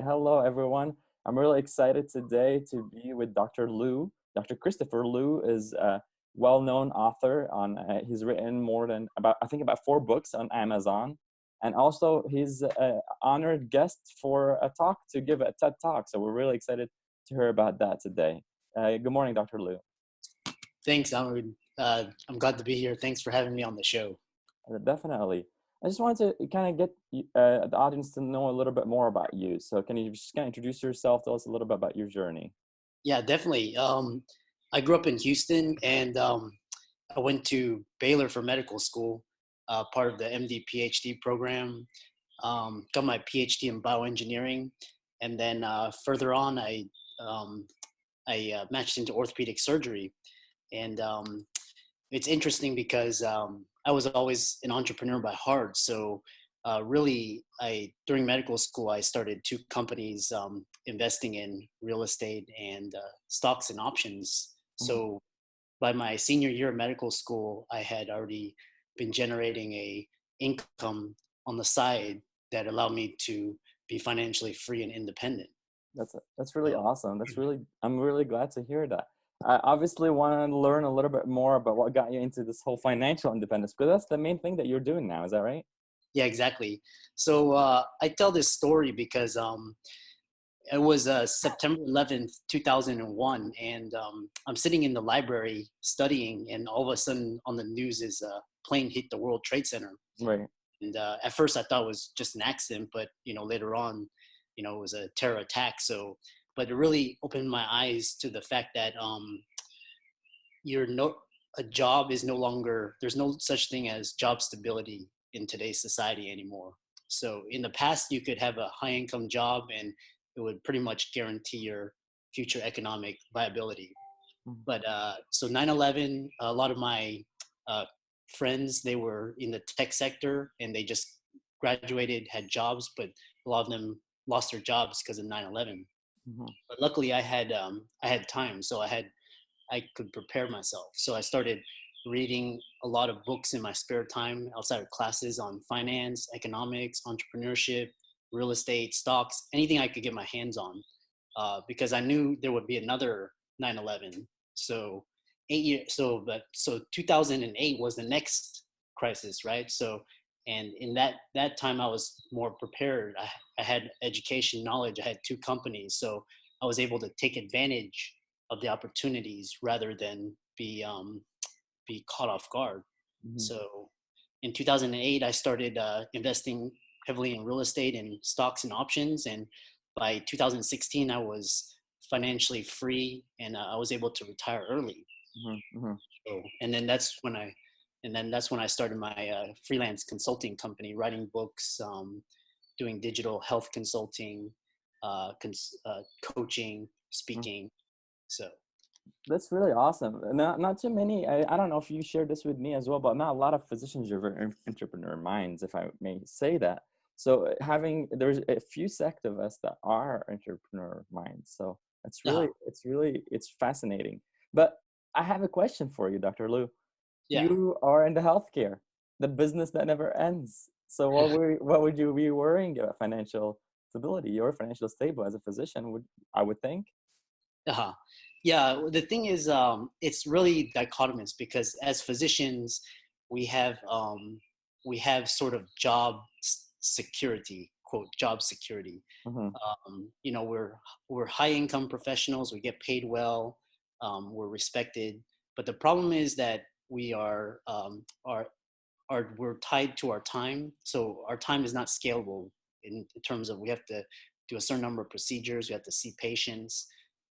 Hello everyone. I'm really excited today to be with Dr. Loo. Dr. Christopher Loo is a well-known author on he's written more than about 4 books on Amazon. And also he's an honored guest for a talk to give a TED Talk. So we're really excited to hear about that today. Good morning, Dr. Loo. Thanks, Amrud. I'm glad to be here. Thanks for having me on the show. Definitely. I just wanted to kind of get the audience to know a little bit more about you. So can you just kind of introduce yourself, tell us a little bit about your journey? Yeah, definitely. I grew up in Houston, and I went to Baylor for medical school, part of the MD PhD program. Got my PhD in bioengineering, and then further on, I matched into orthopedic surgery. And it's interesting because I was always an entrepreneur by heart. So really, during medical school, I started 2 companies investing in real estate and stocks and options. Mhm. So by my senior year of medical school, I had already been generating a income on the side that allowed me to be financially free and independent. That's really So, awesome. I'm really glad to hear that. I obviously want to learn a little bit more about what got you into this whole financial independence, because that's the main thing that you're doing now. Is that right? yeah, exactly. So I tell this story because it was September 11th, 2001, and I'm sitting in the library studying, and all of a sudden on the news is a plane hit the World Trade Center. Right. And at first I thought it was just an accident, but later on, it was a terror attack. So, but it really opened my eyes to the fact that you're no a job is no longer there's no such thing as job stability in today's society anymore. So in the past you could have a high income job and it would pretty much guarantee your future economic viability. Mhm. But so 9/11, a lot of my uh, friends, they were in the tech sector and they just graduated, had jobs, but a lot of them lost their jobs because of 9/11. Mhm. But luckily I had time, so I could prepare myself. So I started reading a lot of books in my spare time outside of classes on finance, economics, entrepreneurship, real estate, stocks, anything I could get my hands on, because I knew there would be another 9/11. So 8 years, so 2008 was the next crisis, right? So, and in that time, I was more prepared. I had education, knowledge. I had 2 companies, so I was able to take advantage of the opportunities rather than be caught off guard. Mhm. So in 2008, I started investing heavily in real estate and stocks and options. And by 2016, I was financially free and I was able to retire early. Mhm. Mhm. So, and then that's when I started my freelance consulting company, writing books, doing digital health consulting, coaching, Mhm. speaking. So That's really awesome. Not too many. I don't know if you shared this with me as well, but not a lot of physicians are very entrepreneur minds, if I may say that. So there's a few sect of us that are entrepreneur minds. So uh, it's fascinating. But I have a question for you, Dr. Lou. yeah. You are in the healthcare, the business that never ends. So what would you be worrying about financial stability? You're financially stable as a physician, I would think. Uh-huh. Yeah, the thing is, it's really dichotomous because as physicians, we have um, we have sort of security, quote, job security. Mm-hmm. We're high income professionals. We get paid well. We're respected. But the problem is that we we're tied to our time. So our time is not scalable in terms of we have to do a certain number of procedures. We have to see patients.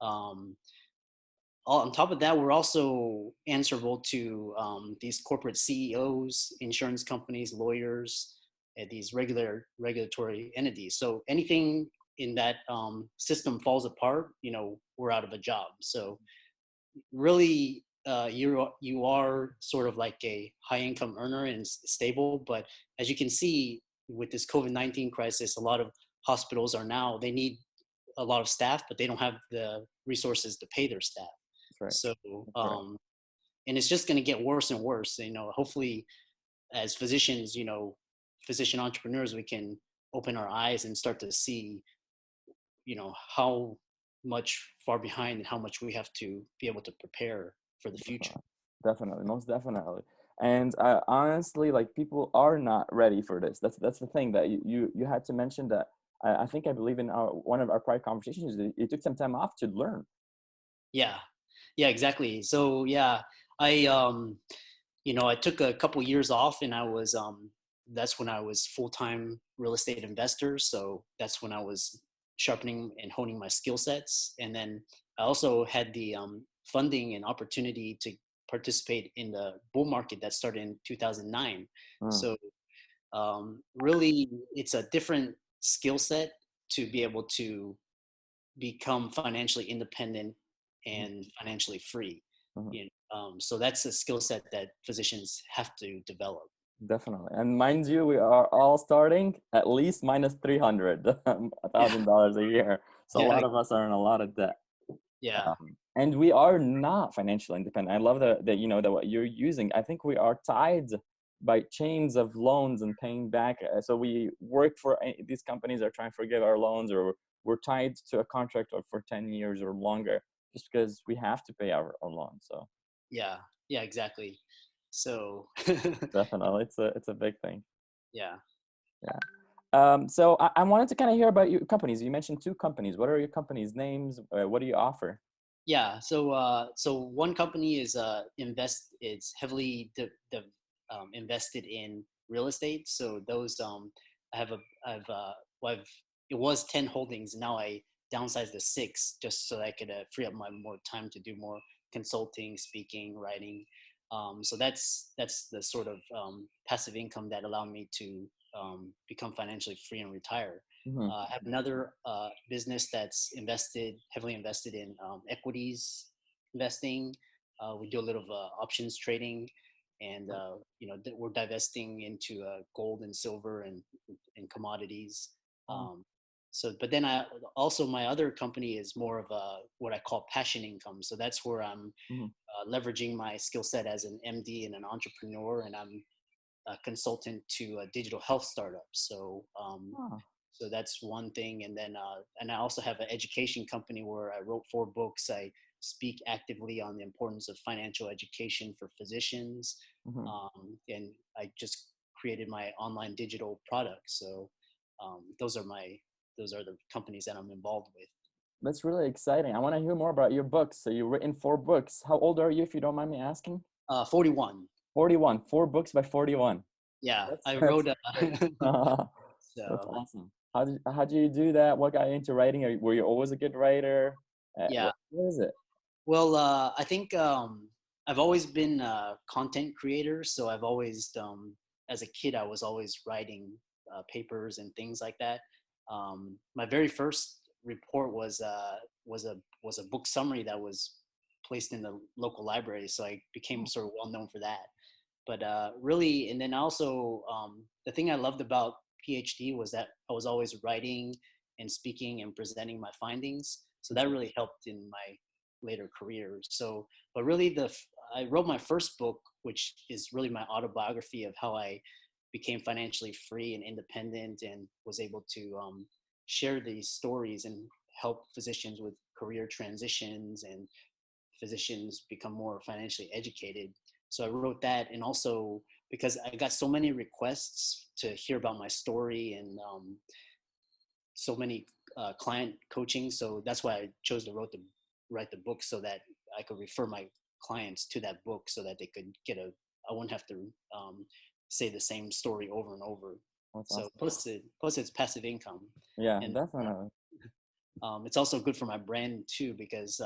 Um, on top of that, we're also answerable to these corporate CEOs, insurance companies, lawyers, and these regulatory entities. So anything in that system falls apart, we're out of a job. So really, you are sort of like a high income earner and stable. But as you can see with this COVID-19 crisis, a lot of hospitals they need a lot of staff, but they don't have the resources to pay their staff. That's right. So, That's right. and it's just going to get worse and worse. Hopefully, as physician entrepreneurs, we can open our eyes and start to see how much far behind and how much we have to be able to prepare for the future. Definitely, definitely, most definitely. And honestly, like people are not ready for this. That's the thing that you had to mention that. I think I believe in one of our prior conversations, you took some time off to learn. Yeah, yeah, exactly. So yeah, I I took a couple years off, and that's when I was full-time real estate investor. So that's when I was sharpening and honing my skill sets. And then I also had the funding and opportunity to participate in the bull market that started in 2009. Mm, So really, it's a different skill set to be able to become financially independent mhm, and financially free. mhm. So that's a skill set that physicians have to develop. Definitely. And mind you, we are all starting at least minus 300 Yeah, $1,000 a year. So a yeah, lot of us are in a lot of debt. yeah, And we are not financially independent. I love that that what you're using. I think we are tied by chains of loans and paying back. So we work for these companies are trying to forgive our loans, or we're tied to a contract for 10 years or longer just because we have to pay our loans. So yeah, yeah, exactly. So, definitely, it's a big thing. yeah, Yeah. So I wanted to kind of hear about your companies. You mentioned two companies. What are your companies' names? What do you offer? yeah. So one company is it's heavily invested in real estate. So those I have a I've well, I've it was 10 holdings. Now I downsized to 6 just so that I could free up my more time to do more consulting, speaking, writing. So that's the sort of passive income that allowed me to become financially free and retire. Hmm. I have another business that's heavily invested in equities investing. We do a little of options trading, and we're divesting into gold and silver and commodities. Oh. Um, but then my other company is more of a what I call passion income. So that's where I'm Mhm. leveraging my skill set as an MD and an entrepreneur, and I'm a consultant to digital health startups. Oh. So that's one thing, and I also have an education company where I wrote 4 books. I speak actively on the importance of financial education for physicians, Mhm. and I just created my online digital product. So those are the companies that I'm involved with. That's really exciting. I want to hear more about your books. So you've written 4 books. How old are you, if you don't mind me asking? 41. 41. 4 books by 41. Yeah, That's I that's wrote. great. That's So awesome. How did you do that? What got you into writing? Were you always a good writer? yeah. What is it? Well, I think I've always been a content creator. So as a kid, I was always writing papers and things like that. My very first report was a book summary that was placed in the local library. So I became Oh. sort of well known for that. But really, and then also the thing I loved about PhD was that I was always writing and speaking and presenting my findings. So that really helped in my later career. So, but really, I wrote my first book, which is really my autobiography of how I became financially free and independent, and was able to share these stories and help physicians with career transitions and physicians become more financially educated. So I wrote that, and also because I got so many requests to hear about my story and so many client coaching. So that's why I chose to write the book so that I could refer my clients to that book so that they could I wouldn't have to say the same story over and over. That's So awesome. plus it's passive income, Yeah, and definitely. it's also good for my brand too because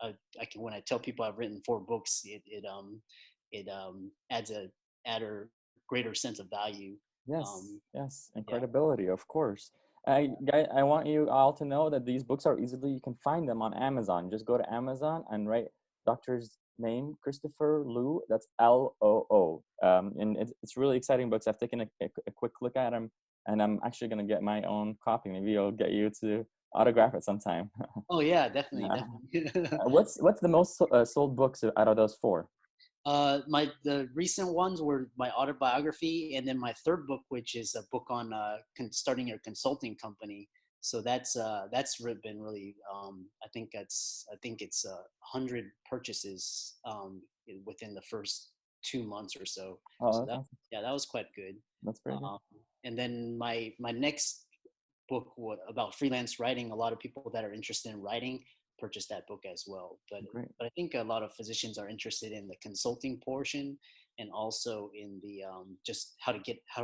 I can when I tell people I've written 4 books, it adds a adder greater sense of value. Yes, Um, yes, and yeah, credibility, of course. I want you all to know that these books are easily, you can find them on Amazon. Just go to Amazon and write doctor's name, Christopher Loo. That's Loo. And it's really exciting books. I've taken a quick look at them, and I'm actually going to get my own copy. Maybe I'll get you to autograph it sometime. oh yeah, definitely, Yeah. definitely. What's the most sold books out of those 4? The recent ones were my autobiography, and then my third book, which is a book on starting your consulting company. So been really I think it's 100 purchases within the first 2 months or so. Oh, So that's that awesome. yeah, that was quite good. That's very good. Um, and then my next book about freelance writing. A lot of people that are interested in writing purchase that book as well. Great. But I think a lot of physicians are interested in the consulting portion and also in the just how do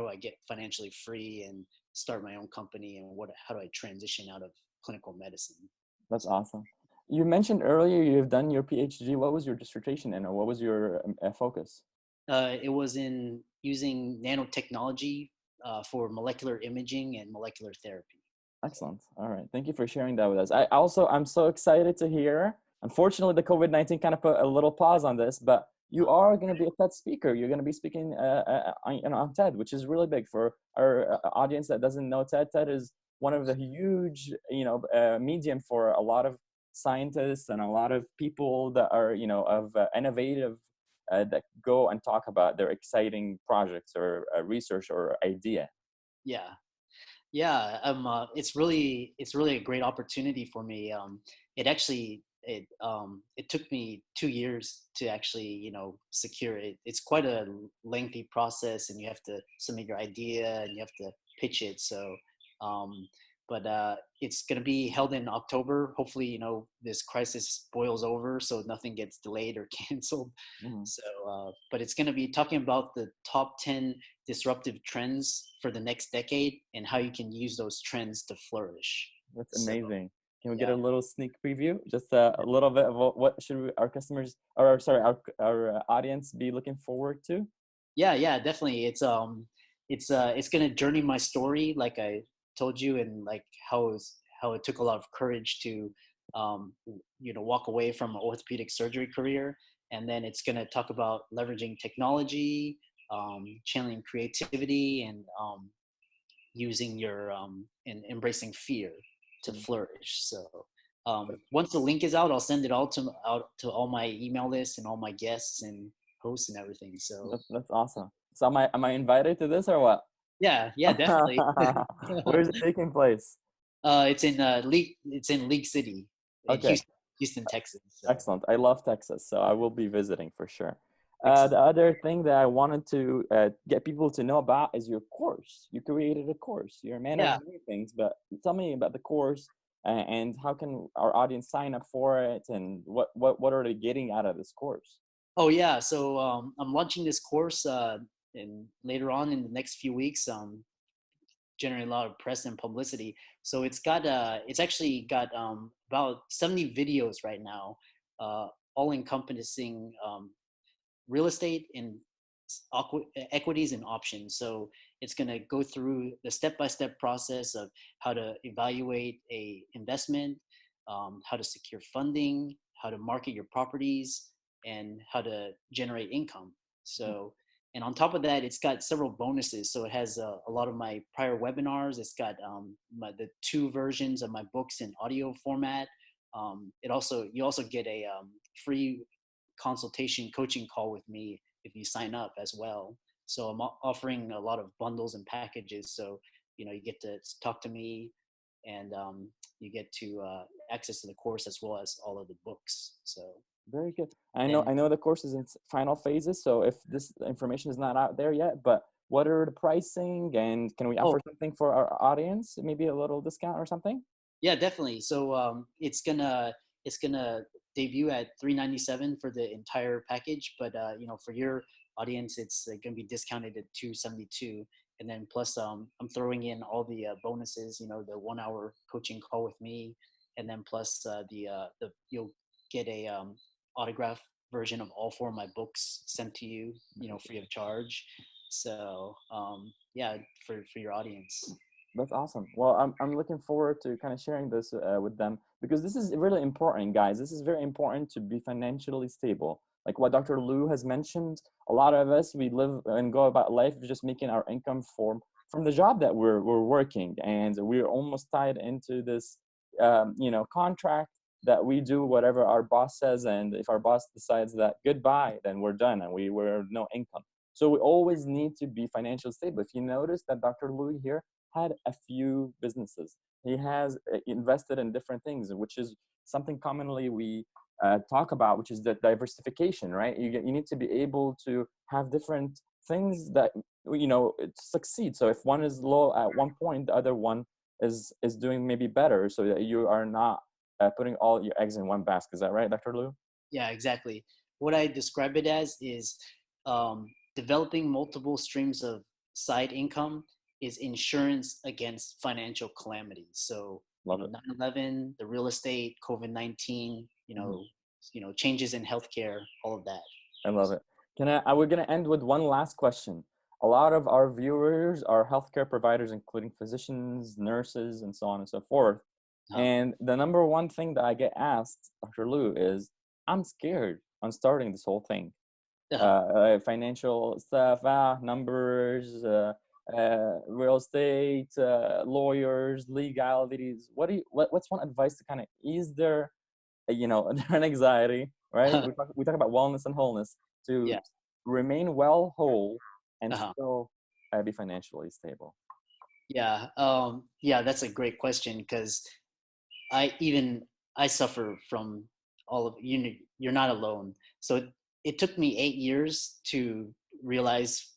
I get financially free and start my own company, and how do I transition out of clinical medicine. That's awesome. You mentioned earlier you've done your PhD. What was your dissertation in, or what was your focus? It was in using nanotechnology for molecular imaging and molecular therapy. So, Excellent. All right. Thank you for sharing that with us. I'm so excited to hear. Unfortunately, the COVID-19 kind of put a little pause on this, but you are going to be a TED speaker. You're going to be speaking on TED, which is really big for our audience that doesn't know TED. TED is one of the huge, medium for a lot of scientists and a lot of people that are, of innovative that go and talk about their exciting projects or research or idea. yeah, yeah. It's really a great opportunity for me. It took me 2 years to actually secure it. It's quite a lengthy process, and you have to submit your idea and you have to pitch it. So um, but it's going to be held in October. Hopefully, this crisis boils over so nothing gets delayed or canceled. Mhm. So but it's going to be talking about the top 10 disruptive trends for the next decade and how you can use those trends to flourish. That's So amazing. Can we get yeah, a little sneak preview? Just a little bit of what should our customers, or sorry, our audience be looking forward to? yeah, definitely. It's gonna journey my story, like I told you, and like how it took a lot of courage to walk away from an orthopedic surgery career. And then it's gonna talk about leveraging technology, channeling creativity, and using your and embracing fear to Mm. flourish. So once the link is out, I'll send it out to all my email list and all my guests and hosts and everything. So That's awesome. So am I invited to this or what? yeah, definitely. Where is it taking place? It's in League City in Okay. Houston, Texas. So Excellent. I love Texas, so I will be visiting for sure. The excellent. other thing that I wanted to get people to know about is your course. You created a course. You're a man of Yeah. many things, but tell me about the course and how can our audience sign up for it, and what are they getting out of this course? Oh yeah. So I'm launching this course and later on in the next few weeks. Generate a lot of press and publicity. So it's actually got about 70 videos right now, uh, all encompassing real estate and equities and options. So it's going to go through the step-by-step process of how to evaluate a investment, how to secure funding, how to market your properties, and how to generate income. So, and on top of that, it's got several bonuses. So it has a lot of my prior webinars. It's got the 2 versions of my books in audio format. You also get a free consultation coaching call with me if you sign up as well. So I'm offering a lot of bundles and packages. So you get to talk to me, and you get to access to the course as well as all of the books. So Very good. I know then I know the course is in final phases, so if this information is not out there yet, but what are the pricing and can we oh offer something for our audience? Maybe a little discount or something? yeah, definitely. So it's gonna debut at 397 for the entire package, but for your audience, it's gonna be discounted at 272. And then plus, I'm throwing in all the bonuses. The 1 hour coaching call with me, and then plus the you'll get a autograph version of all 4 of my books sent to you, free of charge. So yeah, for your audience. That's awesome. Well, I'm looking forward to kind of sharing this with them because this is really important, guys. This is very important to be financially stable. Like what Dr. Loo has mentioned, a lot of us we live and go about life just making our income from the job that we're working, and we're almost tied into this, contract that we do whatever our boss says, and if our boss decides that goodbye, then we're done and we're no income. So we always need to be financially stable. If you notice that Dr. Loo here had a few businesses. he has invested in different things, which is something commonly we talk about, which is the diversification, right? You need to be able to have different things that succeed. So if one is low at one point, the other one is doing maybe better, so that you are not putting all your eggs in one basket. Is that right, Dr. Lou? Yeah, exactly. What I describe it as is developing multiple streams of side income is insurance against financial calamities. So, Love it. 9/11, the real estate, COVID-19, Mhm. changes in healthcare, all of that. I love it. We're going to end with one last question. A lot of our viewers are healthcare providers, including physicians, nurses, and so on and so forth. Uh, And the number one thing that I get asked, Dr. Lou, is I'm scared on starting this whole thing. Financial stuff, numbers, real estate, lawyers, legalities. What's one advice to kind of ease their their anxiety, right? We talk about wellness and wholeness to yeah. remain well whole and Uh-huh. still be financially stable. Yeah. Yeah, that's a great question because I suffer from all of you're not alone. So it took me 8 years to realize,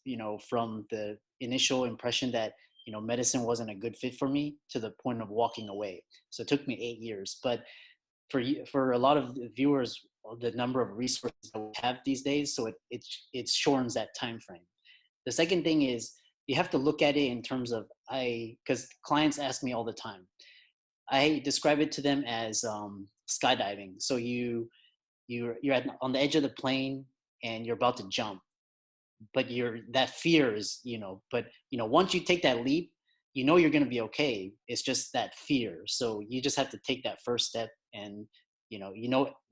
from the initial impression that, medicine wasn't a good fit for me to the point of walking away. So it took me 8 years. But for a lot of the viewers, the number of resources that we have these days, so it shortens that time frame. The second thing is you have to look at it in terms of because clients ask me all the time. I describe it to them as skydiving. So you're on the edge of the plane and you're about to jump, but that fear is, but once you take that leap, you're going to be okay. It's just that fear. So you just have to take that first step, and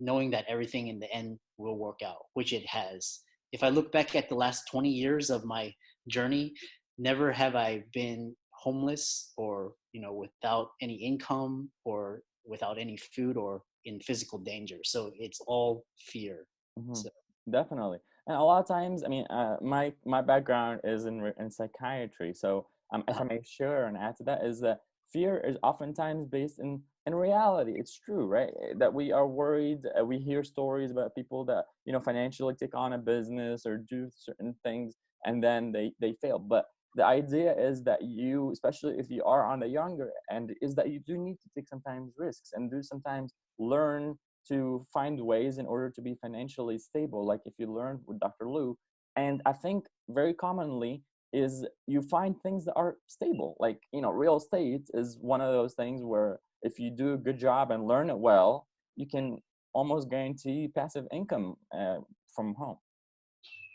knowing that everything in the end will work out, which it has. If I look back at the last 20 years of my journey, never have I been homeless or without any income or without any food or in physical danger. So it's all fear. Hmm. So Definitely. And a lot of times, I mean, my background is in psychiatry. So if uh, I may share and add to that, is that fear is oftentimes based in reality. It's true, right? That we are worried. We hear stories about people that financially take on a business or do certain things, and then they fail. But the idea is that you, especially if you are on the younger end, is that you do need to take sometimes risks and do sometimes learn to find ways in order to be financially stable, like if you learned with Dr. Lou. And I think very commonly is you find things that are stable, like real estate is one of those things where if you do a good job and learn it well, you can almost guarantee passive income from home.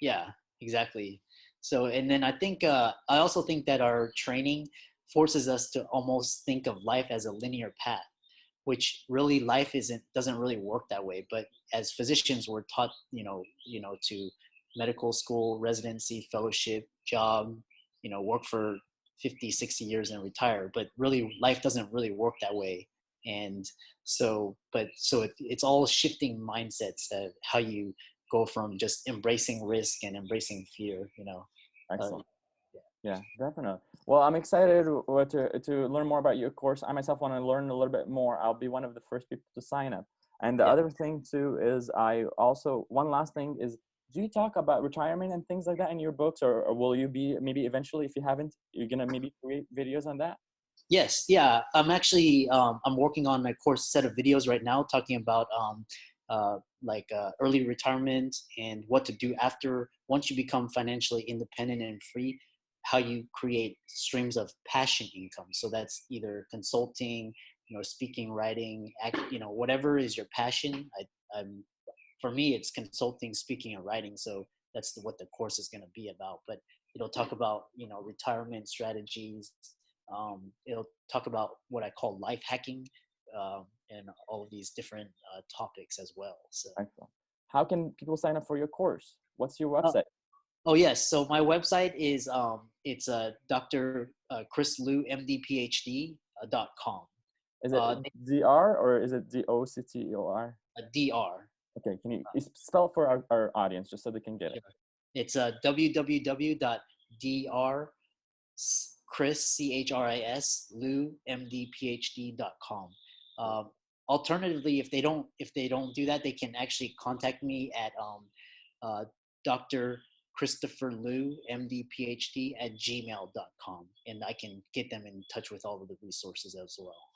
Yeah, exactly. So, and then I also think that our training forces us to almost think of life as a linear path, which really life doesn't really work that way. But as physicians, we're taught, to medical school, residency, fellowship, job, work for 50, 60 years and retire. But really, life doesn't really work that way. And it's all shifting mindsets that how you go from just embracing risk and embracing fear, uh, Excellent. Yeah, definitely. Well, I'm excited to learn more about your course. I myself want to learn a little bit more. I'll be one of the first people to sign up. And the yeah. other thing too is I also one last thing is, do you talk about retirement and things like that in your books, or will you be maybe eventually, if you haven't, you're gonna maybe create videos on that? Yes, yeah. I'm actually I'm working on my course set of videos right now, talking about early retirement and what to do after once you become financially independent and free. How you create streams of passion income. So that's either consulting, speaking, writing, whatever is your passion. I'm For me, it's consulting, speaking, and writing. So that's what the course is going to be about. But it'll talk about retirement strategies. It'll talk about what I call life hacking, and all of these different topics as well. So, Excellent. How can people sign up for your course? What's your uh, website? oh yes, so my website is it's Dr. Chris Loo MD PhD .com. Is it Uh, DR or is it DOCTOR? DR. Okay, can you spell it for our audience just so they can get it? Sure. It's www.drchrisloo Chris, Chris, Loo, MD, PhD.com. Alternatively, if they don't do that, they can actually contact me at uh, Dr. Christopher Loo, MD, PhD at gmail.com. And I can get them in touch with all of the resources as well.